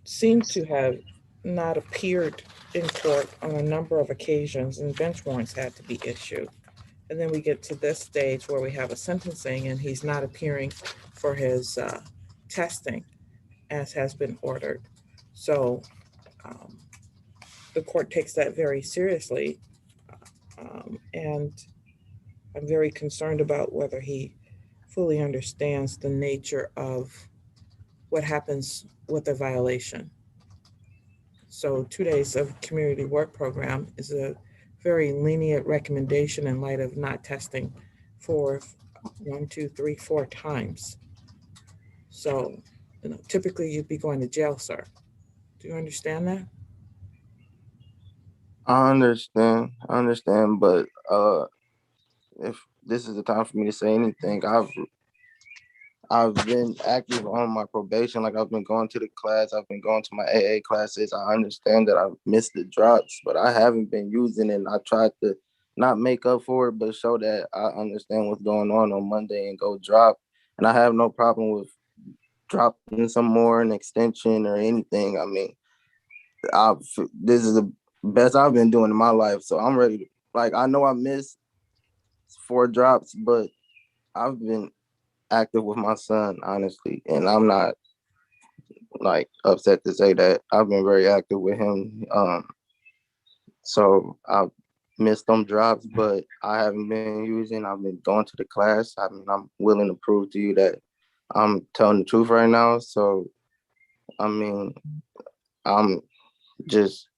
seemed to have not appeared in court on a number of occasions, and bench warrants had to be issued. And then we get to this stage where we have a sentencing, and he's not appearing for his testing as has been ordered. So um, the court takes that very seriously, and I'm very concerned about whether he fully understands the nature of what happens with a violation. So 2 days of community work program is a very lenient recommendation in light of not testing for one, two, three, four times. So, typically you'd be going to jail, sir. Do you understand that? I understand, but if this is the time for me to say anything, I've been active on my probation. Like I've been going to the class, I've been going to my AA classes. I understand that I've missed the drops, but I haven't been using it. And I tried to not make up for it, but show that I understand what's going on Monday and go drop. And I have no problem with dropping some more, an extension or anything. I mean, I this is the best I've been doing in my life, so I'm ready to. Like I know I missed 4 drops, but I've been active with my son, honestly, and I'm not like upset to say that I've been very active with him. So I've missed them drops, but I haven't been using. I've been going to the class. I mean, I'm willing to prove to you that I'm telling the truth right now. So I mean, I'm just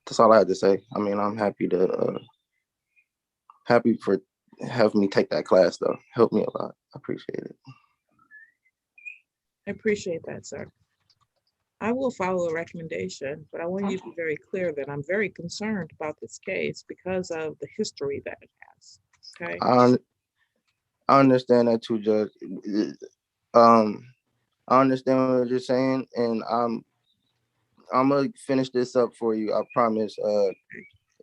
that's all I had to say. I mean, I'm happy for having me take that class though. Helped me a lot. I appreciate it. I appreciate that, sir. I will follow the recommendation, but I want you to be very clear that I'm very concerned about this case because of the history that it has. Okay. I I understand that too, Judge. Um, I understand what you're saying, and I'm gonna finish this up for you. I promise.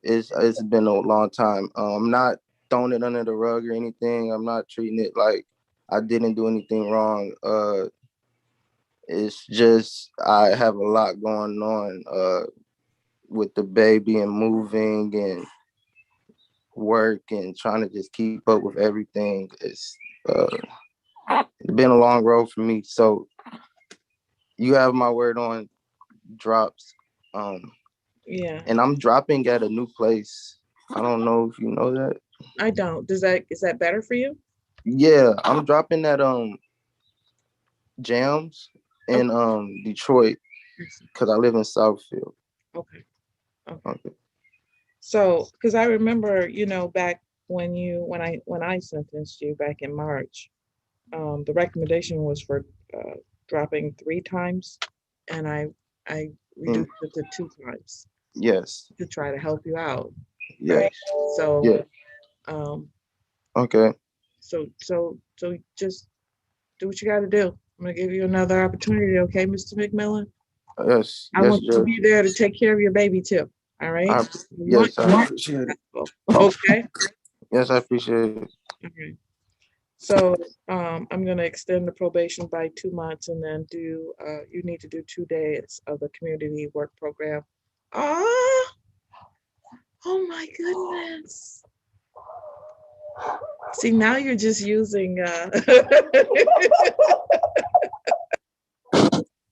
It's been a long time. I'm not throwing it under the rug or anything. I'm not treating it like I didn't do anything wrong. It's just I have a lot going on. With the baby and moving and work and trying to just keep up with everything. It's been a long road for me. So you have my word on drops. Um, Yeah, and I'm dropping at a new place. I don't know if you know that. I don't. Does that is that better for you? Yeah, I'm dropping at Jams Okay. in Detroit because I live in Southfield. Okay. Okay. Okay. So, because I remember, back when I sentenced you back in March, the recommendation was for dropping 3 times, and I Mm, reduced it to 2 times yes. to try to help you out, right? Yes. So, Yeah. um, Okay. so just do what you got to do. I'm gonna give you another opportunity, okay, Mr. McMillan? Yes. I Yes, want you to Judge. be there to take care of your baby too. All right? I, You want yes, I appreciate it. okay? Yes, I appreciate it. Okay. So I'm going to extend the probation by 2 months, and then you need to do 2 days of the community work program. Ah, oh my goodness. See, now you're just using,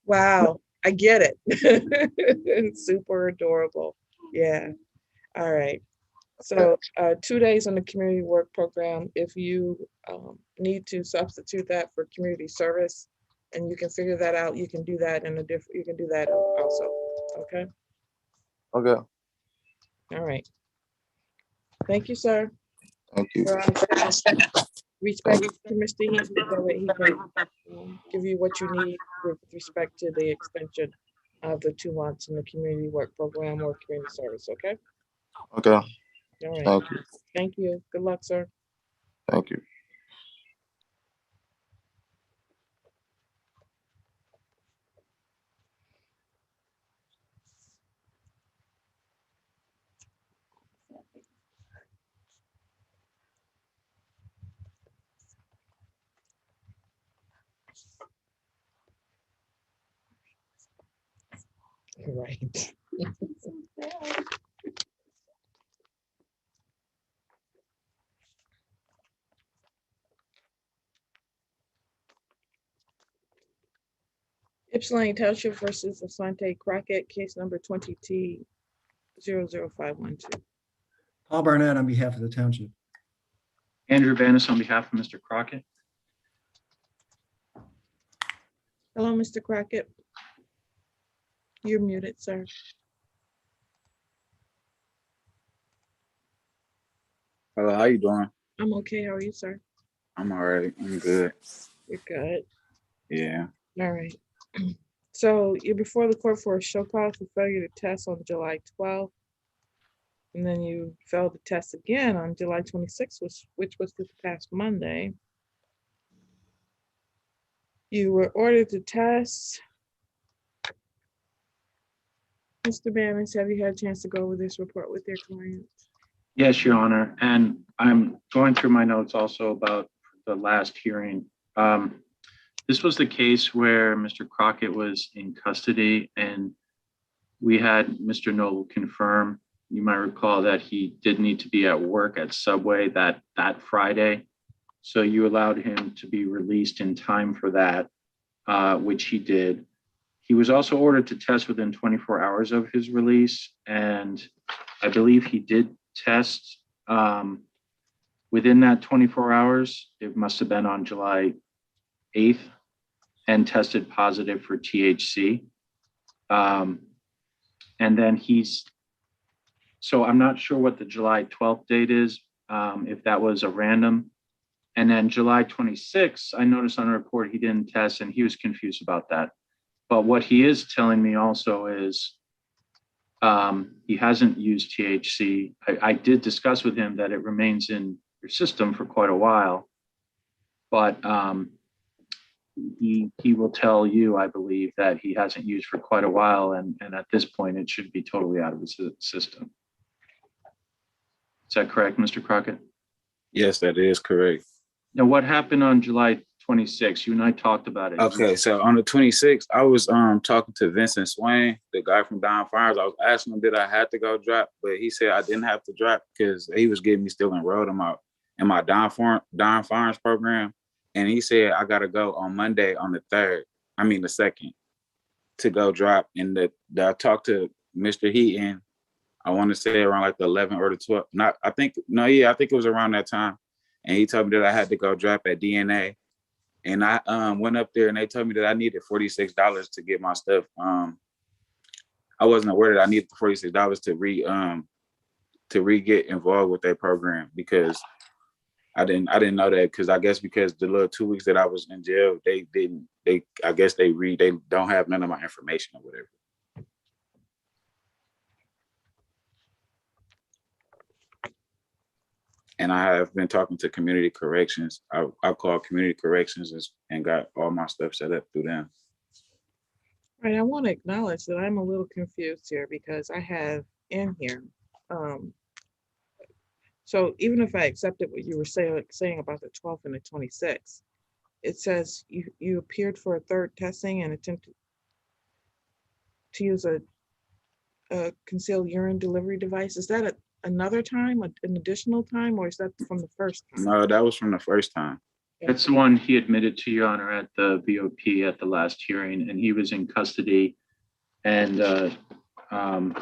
wow, I get it. It's super adorable. Yeah. All right. So 2 days on the community work program. If you need to substitute that for community service, and you can figure that out, you can do that in a different. You can do that also. Okay. Okay. All right. Thank you, sir. Thank you. You're all set. Reach back Thank you. to Mr. Heath so that he can give you what you need with respect to the extension of the 2 months in the community work program or community service. Okay. Okay. All right. Thank you. Thank you. Good luck, sir. Thank you. Right. Ypsilanti Township versus Asante Crockett, case number 20T00512. Paul Barnett on behalf of the township. Andrew Vanis on behalf of Mr. Crockett. Hello, Mr. Crockett. You're muted, sir. Hello, how you doing? I'm okay. How are you, sir? I'm all right. I'm good. You're good. Yeah. All right. So you're before the court for a show cause for failure to test on July 12th. And then you failed to test again on July 26th, which was this past Monday. You were ordered to test. Mr. Banners, have you had a chance to go over this report with your client? Yes, Your Honor. And I'm going through my notes also about the last hearing. This was the case where Mr. Crockett was in custody and we had Mr. Noble confirm, you might recall that he did need to be at work at Subway that Friday. So you allowed him to be released in time for that, which he did. He was also ordered to test within 24 hours of his release. And I believe he did test within that 24 hours. It must have been on July 8th and tested positive for THC. And then so I'm not sure what the July 12th date is, if that was a random. And then July 26th, I noticed on a report he didn't test and he was confused about that. But what he is telling me also is he hasn't used THC. I did discuss with him that it remains in your system for quite a while, but he will tell you, I believe, that he hasn't used for quite a while, and at this point, it should be totally out of his system. Is that correct, Mr. Crockett? Yes, that is correct. Now, what happened on July 26th? You and I talked about it. Okay, so on the 26th, I was talking to Vincent Swain, the guy from Don Farms. I was asking him did I have to go drop, but he said I didn't have to drop because he was getting me still enrolled in my Don Farms program. And he said I gotta go on Monday on the 2nd, to go drop. And I talked to Mr. Heaton, I want to say around like the 11 or the 12. I think it was around that time. And he told me that I had to go drop at DNA. And I went up there and they told me that I needed $46 to get my stuff. I wasn't aware that I needed the $46 to get involved with their program, because I didn't know that, because I guess because the little 2 weeks that I was in jail, they don't have none of my information or whatever. And I have been talking to community corrections. I called community corrections and got all my stuff set up through them. Right, I want to acknowledge that I'm a little confused here because I have in here. So even if I accepted what you were saying about the 12th and the 26th, it says you appeared for a third testing and attempted to use a concealed urine delivery device. Is that another time, an additional time, or is that from the first time? No, that was from the first time. That's the one he admitted to, Your Honor, at the BOP at the last hearing, and he was in custody. And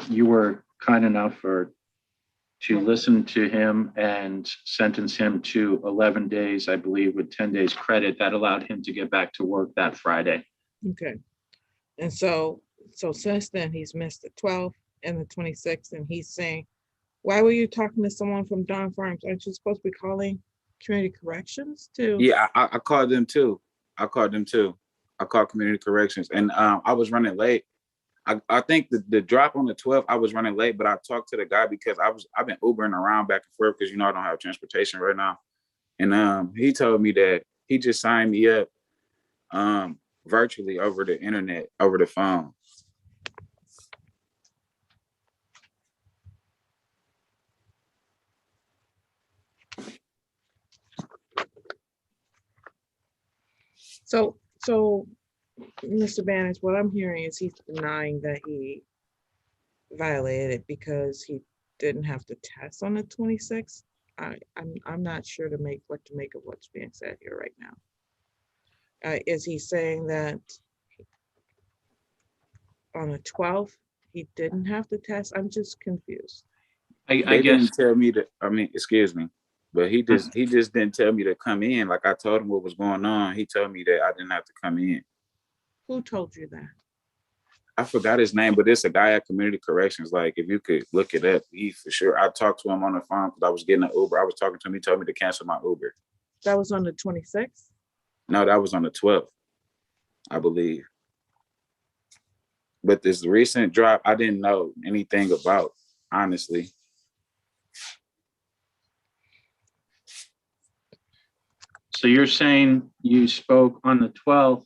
you were kind enough to listen to him and sentence him to 11 days, I believe, with 10 days credit. That allowed him to get back to work that Friday. Okay. And so since then, he's missed the 12th and the 26th, and he's saying, why were you talking to someone from Don Farms? Aren't you supposed to be calling community corrections too? Yeah, I called them too. I called community corrections, and I was running late. I think the drop on the 12th, I was running late, but I talked to the guy because I've been Ubering around back and forth because I don't have transportation right now. And he told me that he just signed me up virtually over the internet, over the phone. So Mr. Banners, what I'm hearing is he's denying that he violated it because he didn't have to test on the 26th. I'm not sure to make what to make of what's being said here right now. Is he saying that on the 12th he didn't have to test? I'm just confused. I They guess, didn't tell me to, I mean, excuse me, but he just didn't tell me to come in. Like I told him what was going on. He told me that I didn't have to come in. Who told you that? I forgot his name, but it's a guy at Community Corrections. Like, if you could look it up, he for sure. I talked to him on the phone because I was getting an Uber. I was talking to him. He told me to cancel my Uber. That was on the 26th? No, that was on the 12th, I believe. But this recent drop, I didn't know anything about, honestly. so you're saying you spoke on the 12th,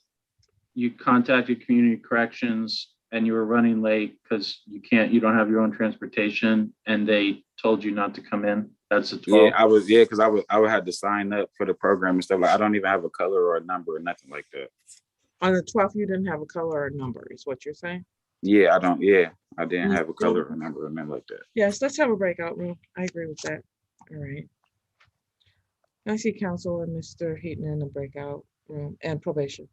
you contacted Community Corrections and you were running late because you don't have your own transportation and they told you not to come in? That's the 12th? Yeah, because I would have to sign up for the program and stuff. Like, I don't even have a color or a number or nothing like that. On the 12th, you didn't have a color or number, is what you're saying? Yeah, I didn't have a color or number or nothing like that. Yes, let's have a breakout room. I agree with that. All right. I see council and Mr. Heaton in the breakout room and probation.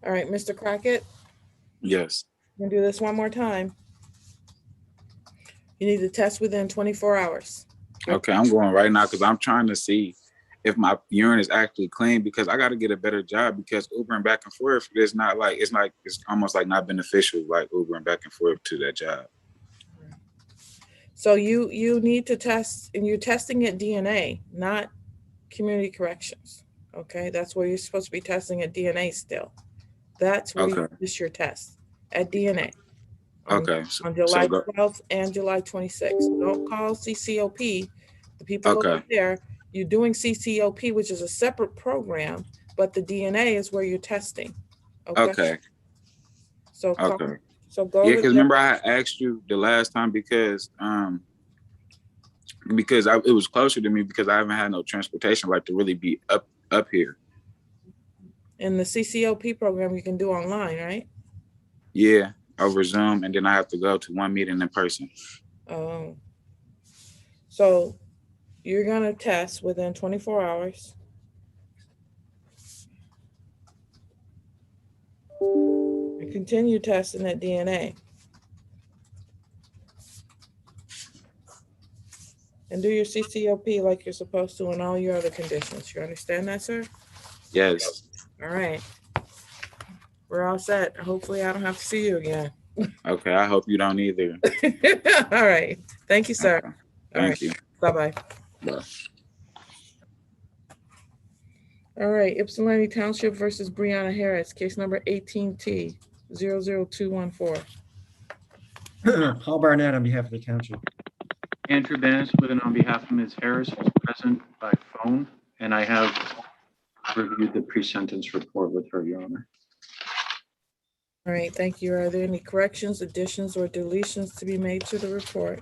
All right, Mr. Crockett, Yes. we're gonna do this one more time. You need to test within 24 hours. Okay, I'm going right now because I'm trying to see if my urine is actually clean because I got to get a better job because Ubering back and forth is not like it's almost like not beneficial like Ubering back and forth to that job. So you need to test, and you're testing at DNA, not community corrections. Okay, that's where you're supposed to be testing at DNA still. That's where you Okay. finish your test at DNA. Okay. On July go. 12th and July 26th. Don't call CCOP. The people Okay. over there, you're doing CCOP, which is a separate program, but the DNA is where you're testing. Okay. So call, Okay. so go Yeah, over because there. remember I asked you the last time because it was closer to me because I haven't had no transportation like to really be up here. In the CCOP program, you can do online, right? Yeah, over Zoom, and then I have to go to one meeting in person. Oh. So you're gonna test within 24 hours. And continue testing at DNA. And do your CCOP like you're supposed to and all your other conditions. You understand that, sir? Yes. All right. We're all set. Hopefully I don't have to see you again. Okay, I hope you don't either. All right. Thank you, sir. Okay. All Thank right. you. Bye-bye. Bye. All right. Ypsilanti Township versus Brianna Harris, case number 18T 00214. Paul Barnett on behalf of the township. Andrew Bannis with and on behalf of Ms. Harris, who's present by phone, and I have reviewed the pre-sentence report with her, Your Honor. All right. Thank you. Are there any corrections, additions, or deletions to be made to the report?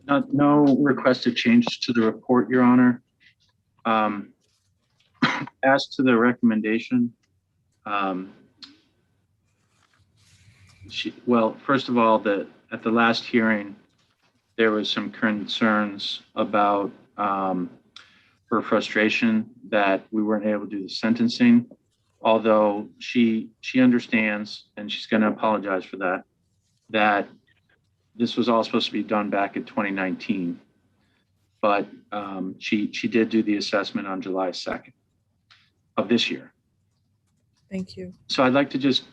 No requested changes to the report, Your Honor. As to the recommendation, well, first of all, at the last hearing, there was some concerns about her frustration that we weren't able to do the sentencing, although she understands, and she's going to apologize for that this was all supposed to be done back in 2019, but she did do the assessment on July 2nd of this year. Thank you. So I'd like to just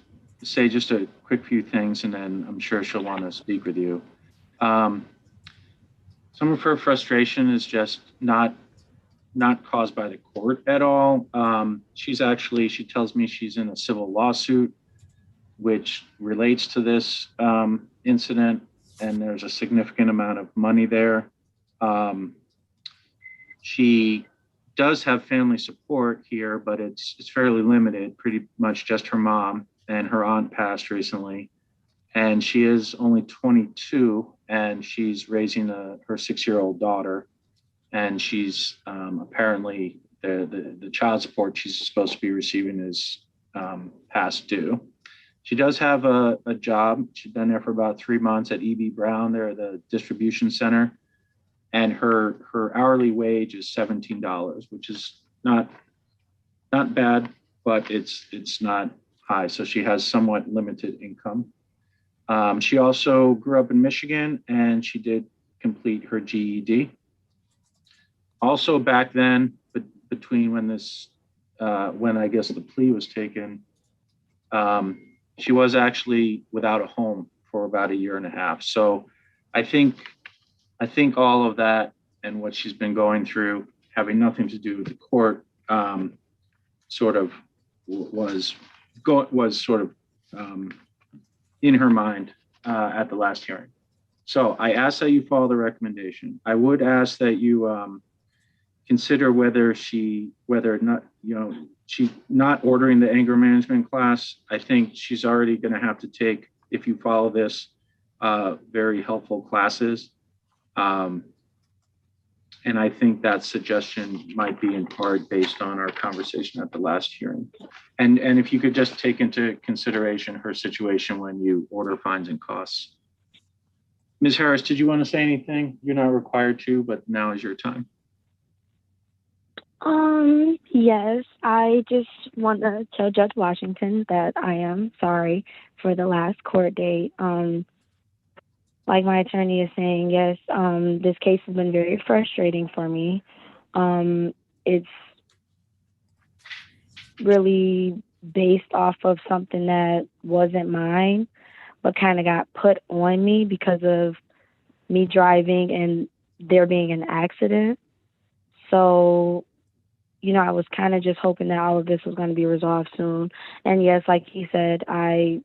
say just a quick few things, and then I'm sure she'll want to speak with you. Some of her frustration is just not caused by the court at all. She tells me she's in a civil lawsuit, which relates to this incident, and there's a significant amount of money there. She does have family support here, but it's fairly limited, pretty much just her mom, and her aunt passed recently. And she is only 22, and she's raising her 6-year-old daughter. And she's apparently the child support she's supposed to be receiving is past due. She does have a job. She's been there for about 3 months at E.B. Brown. They're the distribution center. And her hourly wage is $17, which is not bad, but it's not high. So she has somewhat limited income. She also grew up in Michigan, and she did complete her GED. Also back then, between when I guess the plea was taken, she was actually without a home for about 1.5 years. So I think all of that and what she's been going through, having nothing to do with the court, sort of was sort of in her mind at the last hearing. So I ask that you follow the recommendation. I would ask that you consider whether or not, she's not ordering the anger management class. I think she's already going to have to take, if you follow this, very helpful classes. And I think that suggestion might be in part based on our conversation at the last hearing. And if you could just take into consideration her situation when you order fines and costs. Ms. Harris, did you want to say anything? You're not required to, but now is your time. Yes, I just want to tell Judge Washington that I am sorry for the last court date. Like my attorney is saying, yes, this case has been very frustrating for me. It's really based off of something that wasn't mine, but kind of got put on me because of me driving and there being an accident. So, I was kind of just hoping that all of this was going to be resolved soon. And yes, like he said, I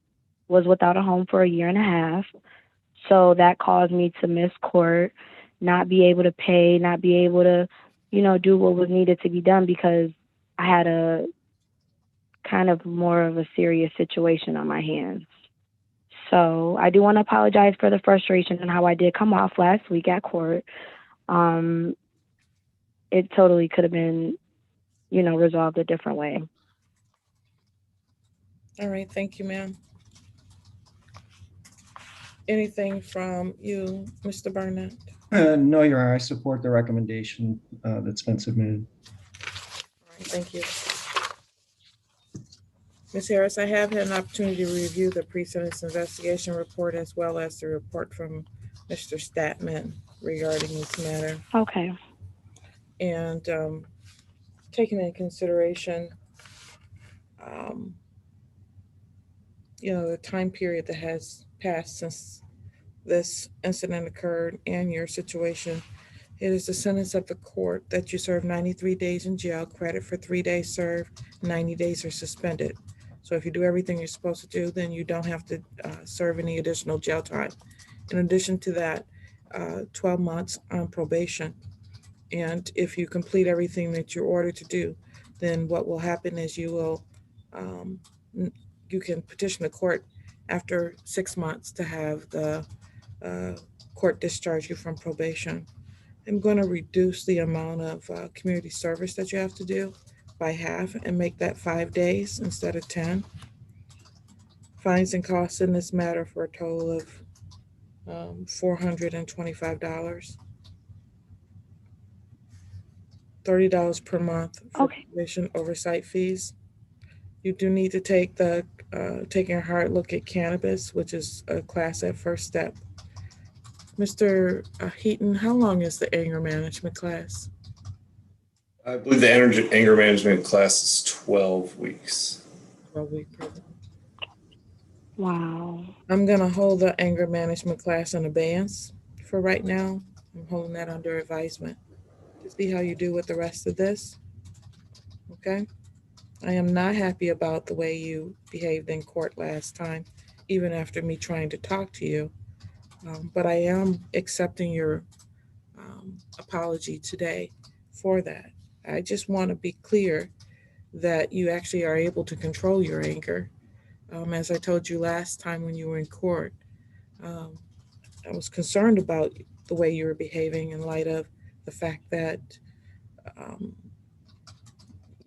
was without a home for a year and a half. So that caused me to miss court, not be able to pay, not be able to, do what was needed to be done because I had a kind of more of a serious situation on my hands. So I do want to apologize for the frustration and how I did come off last week at court. Um, it totally could have been, resolved a different way. All right, thank you, ma'am. Anything from you, Mr. Burnett? No, Your Honor, I support the recommendation that's been submitted. All right, thank you. Ms. Harris, I have had an opportunity to review the pre-sentence investigation report as well as the report from Mr. Statman regarding this matter. Okay. And taking into consideration, the time period that has passed since this incident occurred and your situation, it is the sentence of the court that you serve 93 days in jail, credit for 3 days served, 90 days are suspended. So if you do everything you're supposed to do, then you don't have to serve any additional jail time. In addition to that, 12 months on probation. And if you complete everything that you're ordered to do, then what will happen is you can petition the court after 6 months to have the court discharge you from probation. I'm going to reduce the amount of community service that you have to do by half and make that 5 days instead of 10. Fines and costs in this matter for a total of $425. $30 per month for Okay. probation oversight fees. You do need to taking a hard look at cannabis, which is a class at first step. Mr. Heaton, how long is the anger management class? I believe the anger management class is 12 weeks. 12-week program. Wow. I'm going to hold the anger management class in abeyance for right now. I'm holding that under advisement to see how you do with the rest of this. Okay? I am not happy about the way you behaved in court last time, even after me trying to talk to you. But I am accepting your apology today for that. I just want to be clear that you actually are able to control your anger. As I told you last time when you were in court, I was concerned about the way you were behaving in light of the fact that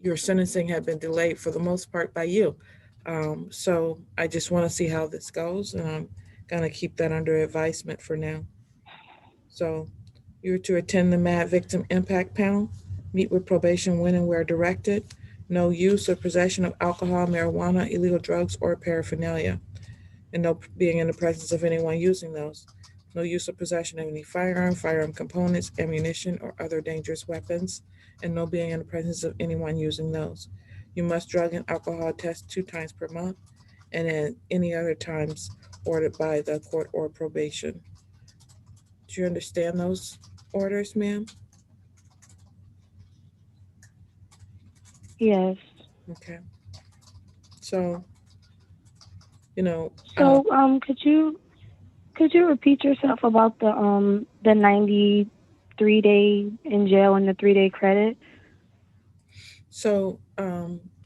your sentencing had been delayed for the most part by you. So I just want to see how this goes, and I'm going to keep that under advisement for now. So you're to attend the MAD Victim Impact Panel, meet with probation when and where directed, no use or possession of alcohol, marijuana, illegal drugs, or paraphernalia, and no being in the presence of anyone using those. No use or possession of any firearm components, ammunition, or other dangerous weapons, and no being in the presence of anyone using those. You must drug and alcohol test 2 times per month, and at any other times ordered by the court or probation. Do you understand those orders, ma'am? Yes. Okay. So, So, could you repeat yourself about the 93 day in jail and the 3-day credit? So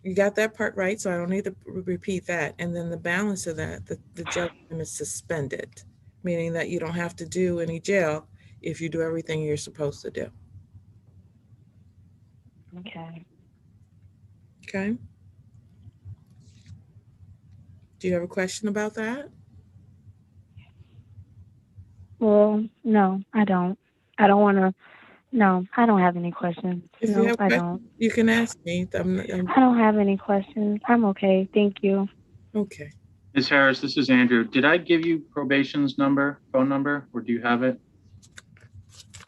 you got that part right, so I don't need to repeat that. And then the balance of that, the jail time is suspended, meaning that you don't have to do any jail if you do everything you're supposed to do. Okay. Okay? Do you have a question about that? Well, no, I don't. I don't want to No, I don't have any questions. If you No, have I questions, don't. you can ask me. I don't have any questions. I'm okay. Thank you. Okay. Ms. Harris, this is Andrew. Did I give you probation's phone number, or do you have it?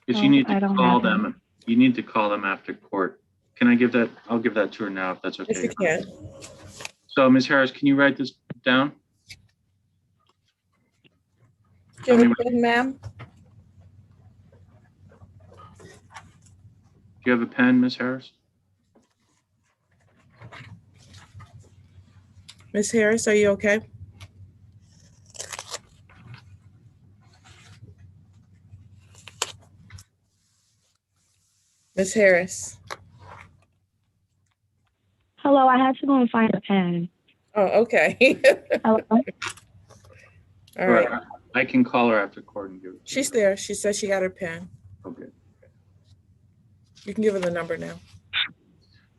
Because you No, need I to don't call have it. them. You need to call them after court. Can I give that? I'll give that to her now, if that's If okay. you can. So, Ms. Harris, can you write this down? Do you have a pen, ma'am? Do you have a pen, Ms. Harris? Miss Harris, are you okay? Miss Harris. Hello, I had to go and find a pen. Oh, okay. Hello? All right. I can call her after court and give it to She's there. She said she got her pen. you. Okay. You can give her the number now.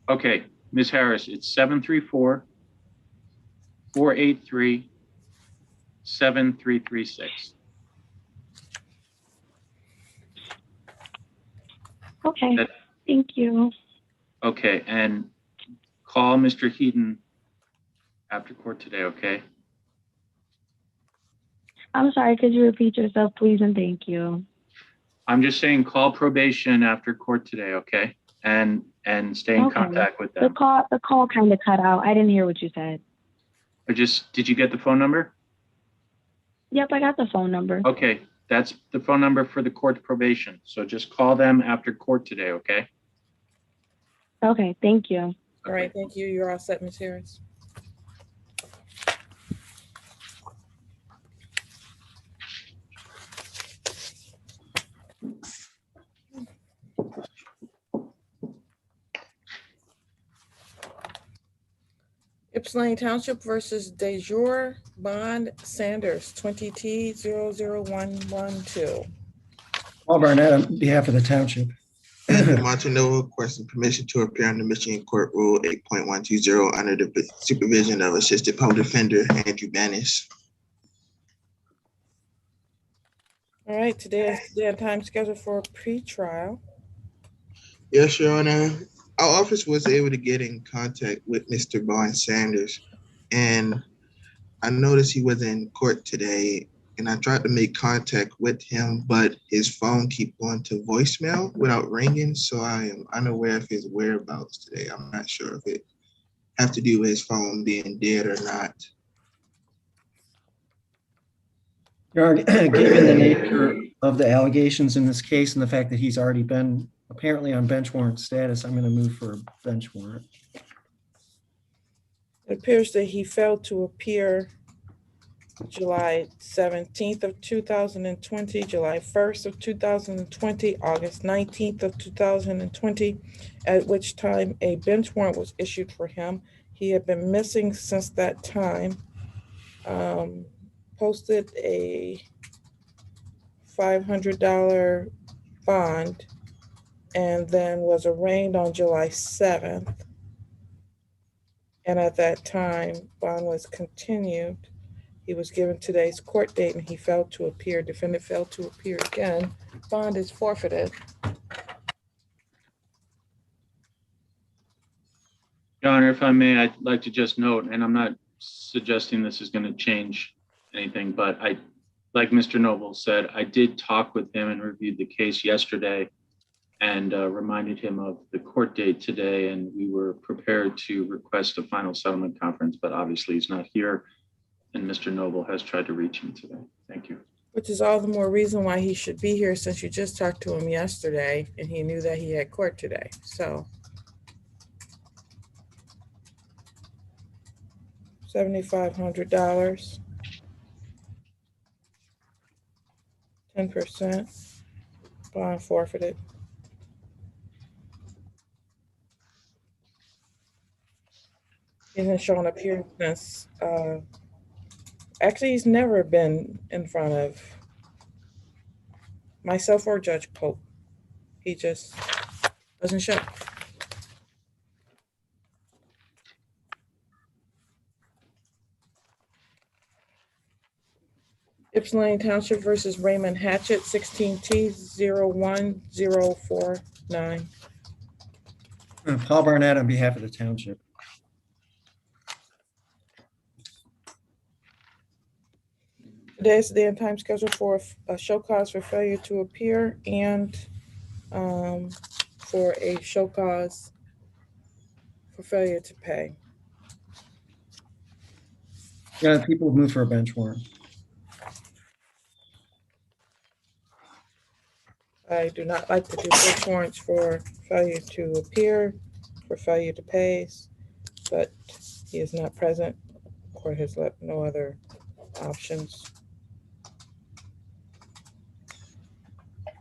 Okay, Ms. Harris, it's 734-483-7336. Okay. That- Thank you. Okay, and call Mr. Heaton after court today, okay? I'm sorry, could you repeat yourself, please, and thank you. I'm just saying, call probation after court today, okay? And stay in Okay. contact with The them. call kind of cut out. I didn't hear what you said. Did you get the phone number? Yep, I got the phone number. Okay, that's the phone number for the court's probation. So just call them after court today, okay? Okay, thank you. All right. Thank you. You're all set, Miss Harris. Ypsilanti Township versus De Jure Bond Sanders, 20T00112. Paul Barnett on behalf of the township. Montanova requesting permission to appear under Michigan Court Rule 8.120 under the supervision of Assistant Public Defender Andrew Banish. All right. Today is the day and time scheduled for a pre-trial. Yes, Your Honor. Our office was able to get in contact with Mr. Bond Sanders, and I noticed he was in court today, and I tried to make contact with him, but his phone keep going to voicemail without ringing, so I am unaware of his whereabouts today. I'm not sure if it have to do with his phone being dead or not. Your Honor, given the nature of the allegations in this case and the fact that he's already been apparently on bench warrant status, I'm going to move for a bench warrant. It appears that he failed to appear July 17th of 2020, July 1st of 2020, August 19th of 2020, at which time a bench warrant was issued for him. He had been missing since that time. Posted a $500 bond and then was arraigned on July 7th. And at that time, bond was continued. He was given today's court date and he failed to appear. Defendant failed to appear again. Bond is forfeited. Your Honor, if I may, I'd like to just note, and I'm not suggesting this is going to change anything, but like Mr. Noble said, I did talk with him and reviewed the case yesterday and reminded him of the court date today, and we were prepared to request a final settlement conference, but obviously he's not here, and Mr. Noble has tried to reach him today. Thank you. Which is all the more reason why he should be here, since you just talked to him yesterday and he knew that he had court today. So $7,500, 10%, bond forfeited. He hasn't shown up here since, actually, he's never been in front of myself or Judge Pope. He just doesn't show. Ypsilanti Township versus Raymond Hatchett, 16T01049. Paul Barnett on behalf of the township. Today is the day and time scheduled for a show cause for failure to appear and for a show cause for failure to pay. Yeah, people have moved for a bench warrant. I do not like to do bench warrants for failure to appear, for failure to pay, but he is not present. Court has left no other options.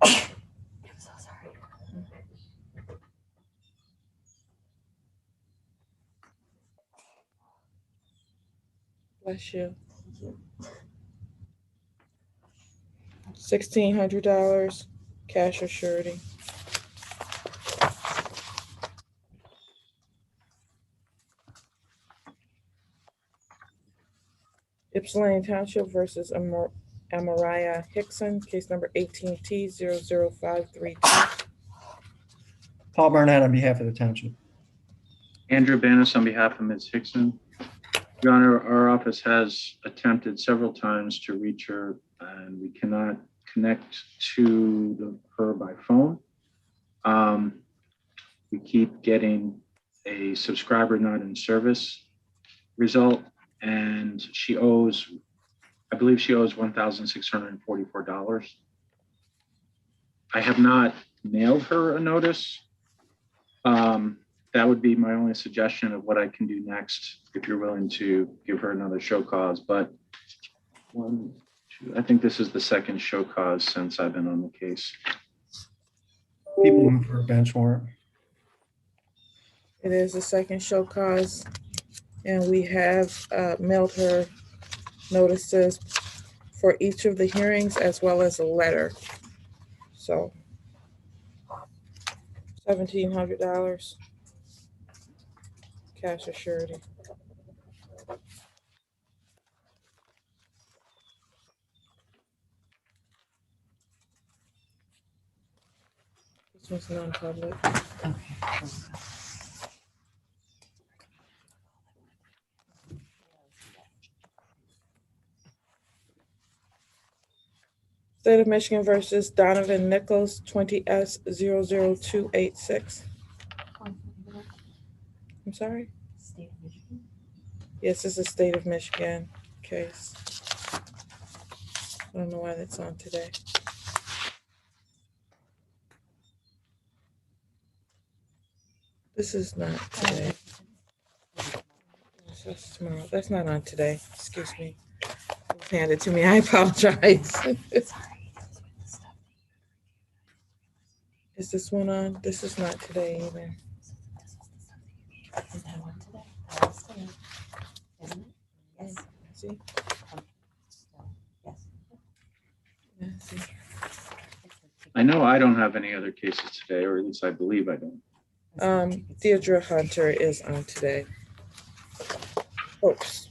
I'm so sorry. Bless you. $1,600, cash or surety. Ypsilanti Township versus Amariah Hickson, case number 18T00532. Paul Barnett on behalf of the township. Andrew Banis on behalf of Ms. Hickson. Your Honor, our office has attempted several times to reach her and we cannot connect to her by phone. We keep getting a subscriber not in service result, and she owes, I believe she owes $1,644. I have not mailed her a notice. That would be my only suggestion of what I can do next if you're willing to give her another show cause. But one, two, I think this is the second show cause since I've been on the case. People move for a bench warrant. It is the second show cause, and we have mailed her notices for each of the hearings as well as a letter. So $1,700, cash or surety. This one's non-public. Okay. State of Michigan versus Donovan Nichols, 20S00286. I'm sorry? State of Michigan. Yes, it's a state of Michigan case. I don't know why that's on today. This is not today. That's tomorrow. That's not on today. Excuse me. It was handed to me. I apologize. Is this one on? This is not today either. Is that one today? That was today. Isn't it? Yes. See? Yes. Yeah, see. I know I don't have any other cases today, or at least I believe I don't. Deirdre Hunter is on today. Oops.